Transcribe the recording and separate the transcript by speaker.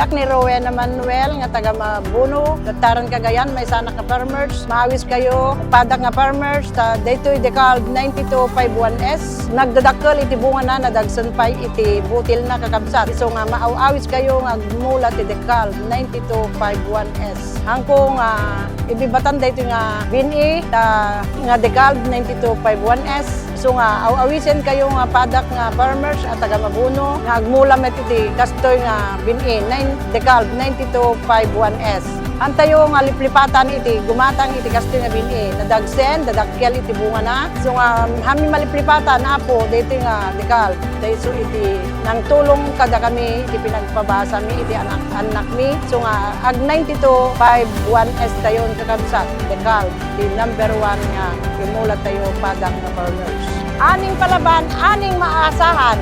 Speaker 1: Yak ni Rowena Manuel nga taga Mabuno, Dataran Cagayan, may sanak nga farmers. Maawis kayo, padak nga farmers, daytoy Decalb 9251S. Nagdadakkel iti bunga na nadagsan pa iti butil na kakabsat. So nga maawis kayo nga mula ti Decalb 9251S. Hangko nga ibibatan daytoy nga bini nga Decalb 9251S. So nga awisen kayo nga padak nga farmers at taga Mabuno nga agmula met iti kastoy nga bini Decalb 9251S. Antayo nga liplipatan iti gumatang iti kastoy nga bini nadagsen dadakkel iti bunga na. So nga hami maliplipatan apo dito nga Decalb. Dahil so iti nang tulong kada kami iti pinagpabasa mi iti anak mi. So nga ag 9251S tayon kakabsat Decalb di number 1 nga imula tayo padak nga farmers. Aning palaban, aning maasahan.